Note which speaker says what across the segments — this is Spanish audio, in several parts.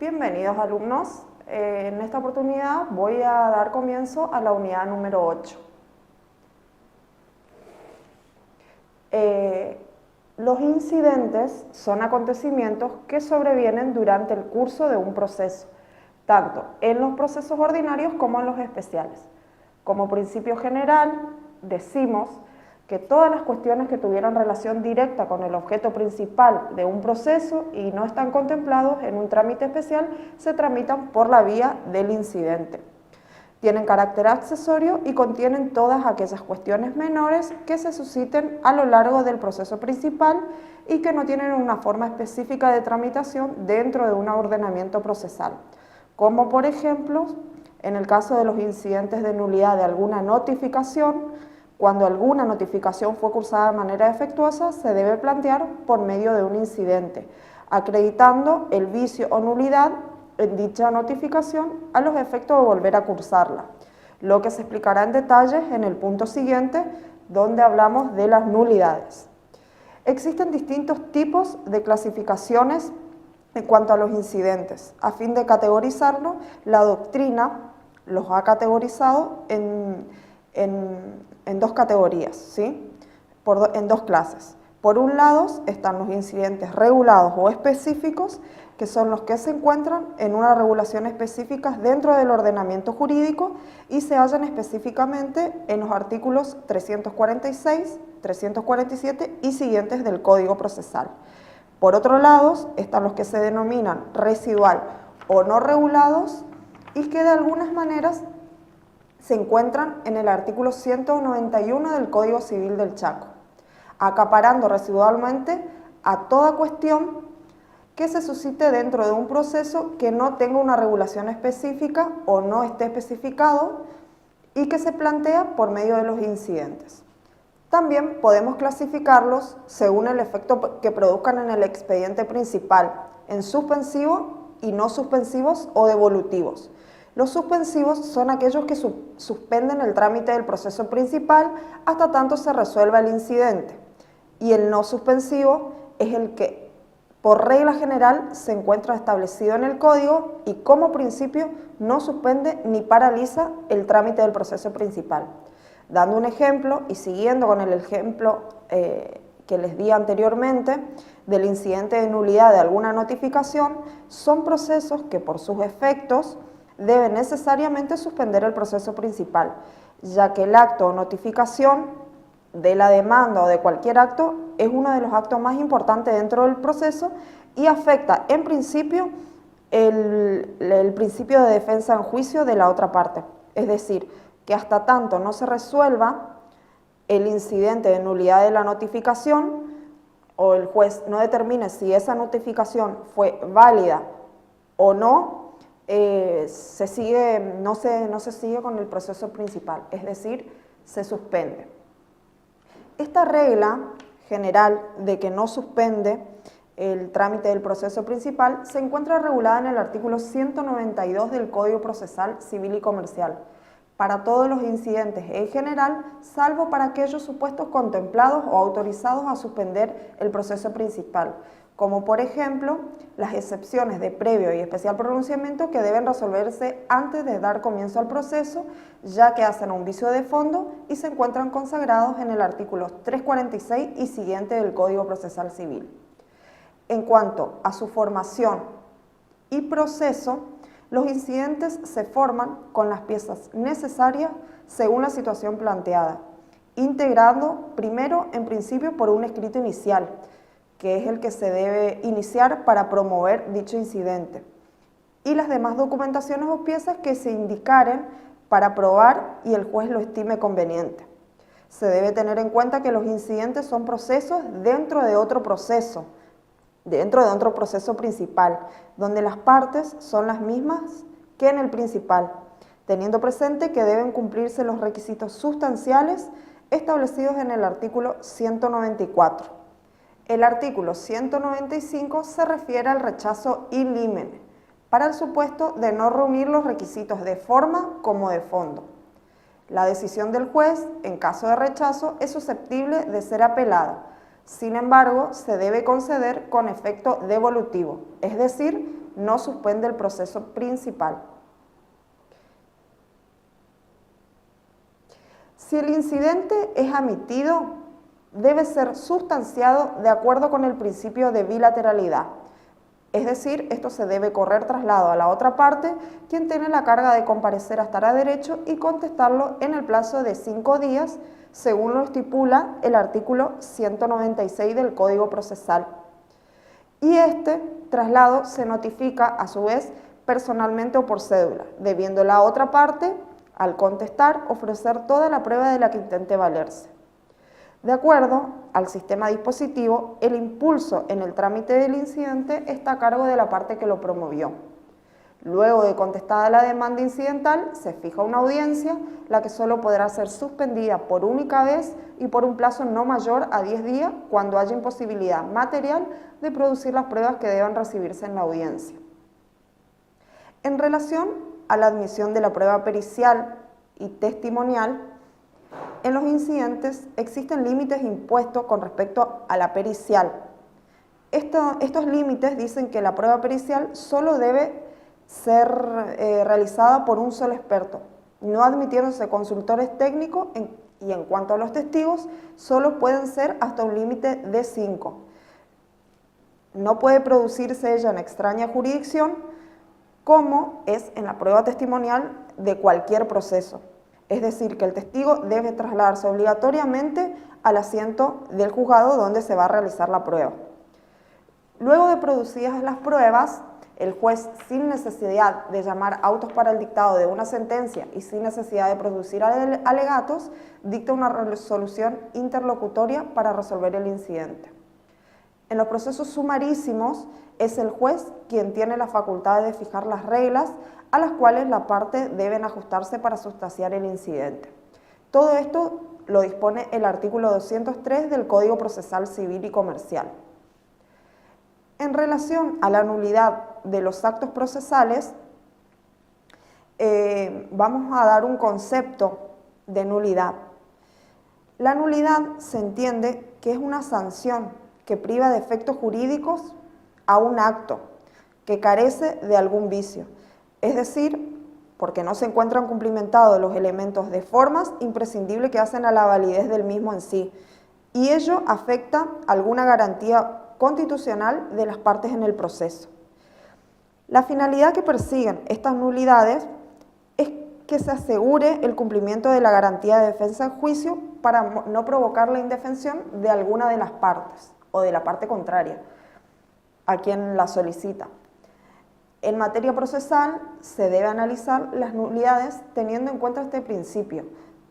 Speaker 1: Bienvenidos alumnos, en esta oportunidad voy a dar comienzo a la unidad número 8. Los incidentes son acontecimientos que sobrevienen durante el curso de un proceso, tanto en los procesos ordinarios como en los especiales. Como principio general, decimos que todas las cuestiones que tuvieran relación directa con el objeto principal de un proceso y no están contemplados en un trámite especial, se tramitan por la vía del incidente. Tienen carácter accesorio y contienen todas aquellas cuestiones menores que se susciten a lo largo del proceso principal y que no tienen una forma específica de tramitación dentro de un ordenamiento procesal, como por ejemplo, en el caso de los incidentes de nulidad de alguna notificación. Cuando alguna notificación fue cursada de manera defectuosa, se debe plantear por medio de un incidente, acreditando el vicio o nulidad en dicha notificación a los efectos de volver a cursarla, lo que se explicará en detalle en el punto siguiente, donde hablamos de las nulidades. Existen distintos tipos de clasificaciones en cuanto a los incidentes. A fin de categorizarlo, la doctrina los ha categorizado en dos categorías, ¿sí? En dos clases. Por un lado están los incidentes regulados o específicos, que son los que se encuentran en una regulación específica dentro del ordenamiento jurídico y se hallan específicamente en los artículos 346, 347 y siguientes del Código Procesal. Por otro lado están los que se denominan residual o no regulados y que de algunas maneras se encuentran en el artículo 191 del Código Civil del Chaco, acaparando residualmente a toda cuestión que se suscite dentro de un proceso que no tenga una regulación específica o no esté especificado y que se plantea por medio de los incidentes. También podemos clasificarlos según el efecto que produzcan en el expediente principal, en suspensivo y no suspensivos o devolutivos. Los suspensivos son aquellos que suspenden el trámite del proceso principal hasta tanto se resuelva el incidente, y el no suspensivo es el que por regla general se encuentra establecido en el código y como principio no suspende ni paraliza el trámite del proceso principal. Dando un ejemplo y siguiendo con el ejemplo que les di anteriormente del incidente de nulidad de alguna notificación, son procesos que por sus efectos deben necesariamente suspender el proceso principal, ya que el acto o notificación de la demanda o de cualquier acto es uno de los actos más importantes dentro del proceso y afecta en principio el principio de defensa en juicio de la otra parte. Es decir, que hasta tanto no se resuelva el incidente de nulidad de la notificación o el juez no determine si esa notificación fue válida o no, no se sigue con el proceso principal, es decir, se suspende. Esta regla general de que no suspende el trámite del proceso principal se encuentra regulada en el artículo 192 del Código Procesal Civil y Comercial, para todos los incidentes en general, salvo para aquellos supuestos contemplados o autorizados a suspender el proceso principal, como por ejemplo las excepciones de previo y especial pronunciamiento que deben resolverse antes de dar comienzo al proceso, ya que hacen un vicio de fondo y se encuentran consagrados en el artículo 346 y siguiente del Código Procesal Civil. En cuanto a su formación y proceso, los incidentes se forman con las piezas necesarias según la situación planteada, integrando primero en principio por un escrito inicial, que es el que se debe iniciar para promover dicho incidente, y las demás documentaciones o piezas que se indicaren para probar y el juez lo estime conveniente. Se debe tener en cuenta que los incidentes son procesos dentro de otro proceso principal, donde las partes son las mismas que en el principal, teniendo presente que deben cumplirse los requisitos sustanciales establecidos en el artículo 194. El artículo 195 se refiere al rechazo in limine, para el supuesto de no reunir los requisitos de forma como de fondo. La decisión del juez, en caso de rechazo, es susceptible de ser apelada. Sin embargo, se debe conceder con efecto devolutivo, es decir, no suspende el proceso principal. Si el incidente es admitido, debe ser sustanciado de acuerdo con el principio de bilateralidad. Es decir, esto se debe correr traslado a la otra parte, quien tiene la carga de comparecer a estar a derecho y contestarlo en el plazo de 5 días, según lo estipula el artículo 196 del Código Procesal. Y este traslado se notifica, a su vez, personalmente o por cédula, debiendo la otra parte, al contestar, ofrecer toda la prueba de la que intente valerse. De acuerdo al sistema dispositivo, el impulso en el trámite del incidente está a cargo de la parte que lo promovió. Luego de contestada la demanda incidental, se fija una audiencia, la que solo podrá ser suspendida por única vez y por un plazo no mayor a 10 días cuando haya imposibilidad material de producir las pruebas que deban recibirse en la audiencia. En relación a la admisión de la prueba pericial y testimonial, en los incidentes existen límites impuestos con respecto a la pericial. Estos límites dicen que la prueba pericial solo debe ser realizada por un solo experto, no admitiéndose consultores técnicos y en cuanto a los testigos, solo pueden ser hasta un límite de 5. No puede producirse ella en extraña jurisdicción, como es en la prueba testimonial de cualquier proceso. Es decir, que el testigo debe trasladarse obligatoriamente al asiento del juzgado donde se va a realizar la prueba. Luego de producidas las pruebas, el juez, sin necesidad de llamar autos para el dictado de una sentencia y sin necesidad de producir alegatos, dicta una resolución interlocutoria para resolver el incidente. En los procesos sumarísimos, es el juez quien tiene la facultad de fijar las reglas a las cuales la parte deben ajustarse para sustanciar el incidente. Todo esto lo dispone el artículo 203 del Código Procesal Civil y Comercial. En relación a la nulidad de los actos procesales, vamos a dar un concepto de nulidad. La nulidad se entiende que es una sanción que priva de efectos jurídicos a un acto que carece de algún vicio, es decir, porque no se encuentran cumplimentados los elementos de formas imprescindibles que hacen a la validez del mismo en sí, y ello afecta alguna garantía constitucional de las partes en el proceso. La finalidad que persiguen estas nulidades es que se asegure el cumplimiento de la garantía de defensa en juicio para no provocar la indefensión de alguna de las partes o de la parte contraria a quien la solicita. En materia procesal se debe analizar las nulidades teniendo en cuenta este principio,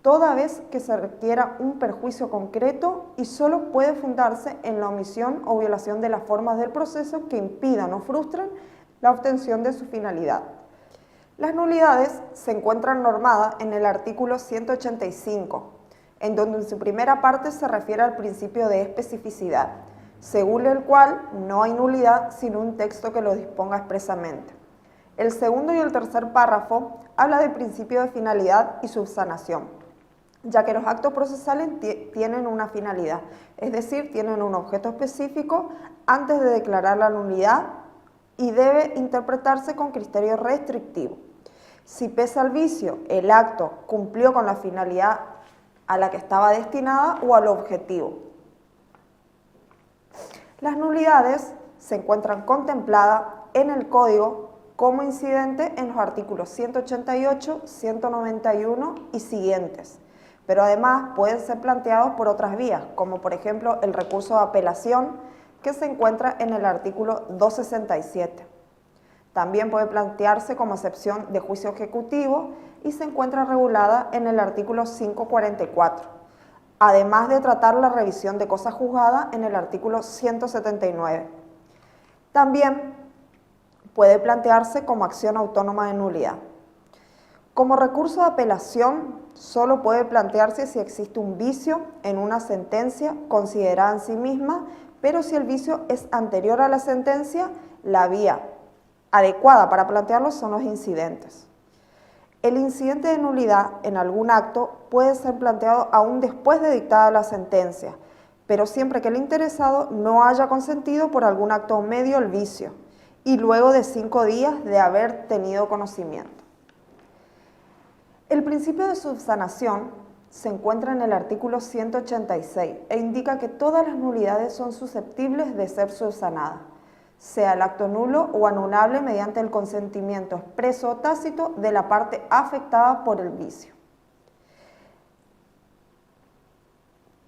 Speaker 1: toda vez que se requiera un perjuicio concreto y solo puede fundarse en la omisión o violación de las formas del proceso que impidan o frustren la obtención de su finalidad. Las nulidades se encuentran normadas en el artículo 185, en donde en su primera parte se refiere al principio de especificidad, según el cual no hay nulidad sin un texto que lo disponga expresamente. El segundo y el tercer párrafo habla del principio de finalidad y subsanación, ya que los actos procesales tienen una finalidad, es decir, tienen un objeto específico antes de declarar la nulidad y debe interpretarse con criterio restrictivo. Si pese al vicio, el acto cumplió con la finalidad a la que estaba destinada o al objetivo. Las nulidades se encuentran contempladas en el Código como incidente en los artículos 188, 191 y siguientes, pero además pueden ser planteados por otras vías, como por ejemplo el recurso de apelación que se encuentra en el artículo 267. También puede plantearse como excepción de juicio ejecutivo y se encuentra regulada en el artículo 544. Además de tratar la revisión de cosas juzgadas en el artículo 179. También puede plantearse como acción autónoma de nulidad. Como recurso de apelación, solo puede plantearse si existe un vicio en una sentencia considerada en sí misma, pero si el vicio es anterior a la sentencia, la vía adecuada para plantearlo son los incidentes. El incidente de nulidad en algún acto puede ser planteado aún después de dictada la sentencia, pero siempre que el interesado no haya consentido por algún acto o medio el vicio y luego de 5 días de haber tenido conocimiento. El principio de subsanación se encuentra en el artículo 186 e indica que todas las nulidades son susceptibles de ser subsanadas, sea el acto nulo o anulable mediante el consentimiento expreso o tácito de la parte afectada por el vicio.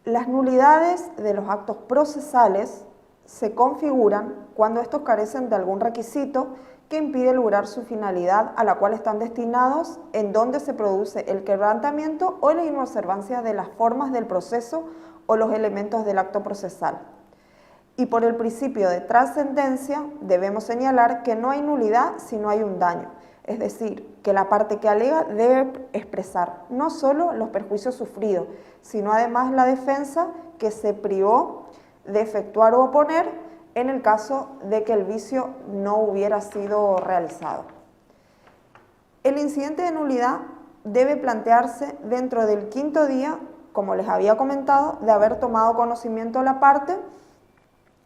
Speaker 1: Las nulidades de los actos procesales se configuran cuando estos carecen de algún requisito que impide lograr su finalidad a la cual están destinados, en donde se produce el quebrantamiento o la inobservancia de las formas del proceso o los elementos del acto procesal. Y por el principio de trascendencia debemos señalar que no hay nulidad si no hay un daño, es decir, que la parte que alega debe expresar no solo los perjuicios sufridos, sino además la defensa que se privó de efectuar o oponer en el caso de que el vicio no hubiera sido realizado. El incidente de nulidad debe plantearse dentro del 5.º día, como les había comentado, de haber tomado conocimiento la parte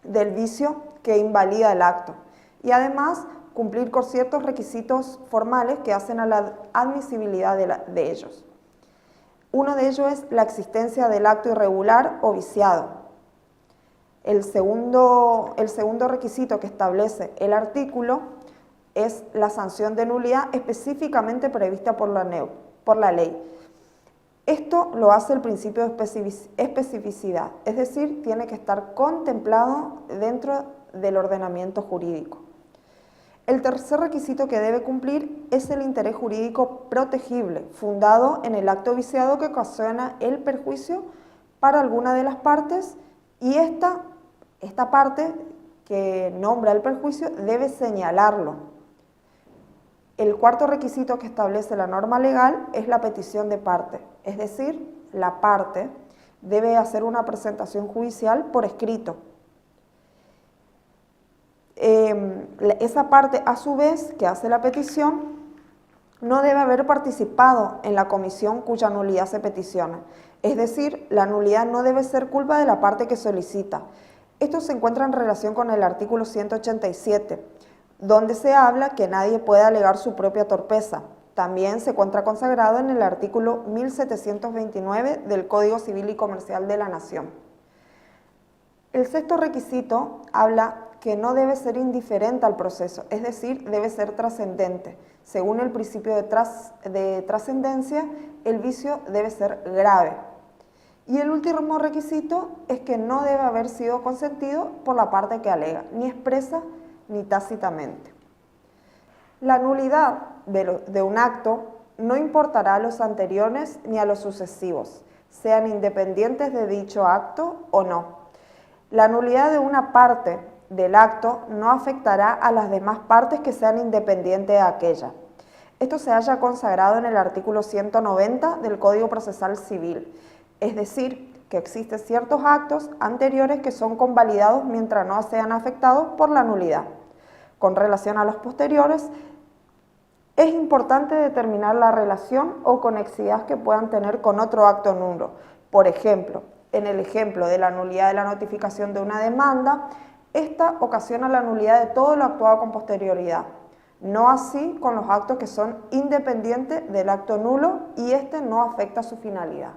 Speaker 1: del vicio que invalida el acto y además cumplir con ciertos requisitos formales que hacen a la admisibilidad de ellos. Uno de ellos es la existencia del acto irregular o viciado. El segundo requisito que establece el artículo es la sanción de nulidad específicamente prevista por la ley. Esto lo hace el principio de especificidad, es decir, tiene que estar contemplado dentro del ordenamiento jurídico. El tercer requisito que debe cumplir es el interés jurídico protegible, fundado en el acto viciado que ocasiona el perjuicio para alguna de las partes, y esta parte que nombra el perjuicio debe señalarlo. El cuarto requisito que establece la norma legal es la petición de parte, es decir, la parte debe hacer una presentación judicial por escrito. Esa parte, a su vez, que hace la petición, no debe haber participado en la comisión cuya nulidad se peticiona. Es decir, la nulidad no debe ser culpa de la parte que solicita. Esto se encuentra en relación con el artículo 187, donde se habla que nadie puede alegar su propia torpeza. También se encuentra consagrado en el artículo 1729 del Código Civil y Comercial de la Nación. El sexto requisito habla que no debe ser indiferente al proceso, es decir, debe ser trascendente. Según el principio de trascendencia, el vicio debe ser grave. Y el último requisito es que no debe haber sido consentido por la parte que alega, ni expresa ni tácitamente. La nulidad de un acto no importará a los anteriores ni a los sucesivos, sean independientes de dicho acto o no. La nulidad de una parte del acto no afectará a las demás partes que sean independientes de aquella. Esto se halla consagrado en el artículo 190 del Código Procesal Civil, es decir, que existen ciertos actos anteriores que son convalidados mientras no sean afectados por la nulidad. Con relación a los posteriores, es importante determinar la relación o conexidad que puedan tener con otro acto nulo. Por ejemplo, en el ejemplo de la nulidad de la notificación de una demanda, esta ocasiona la nulidad de todo lo actuado con posterioridad. No así con los actos que son independientes del acto nulo y este no afecta su finalidad.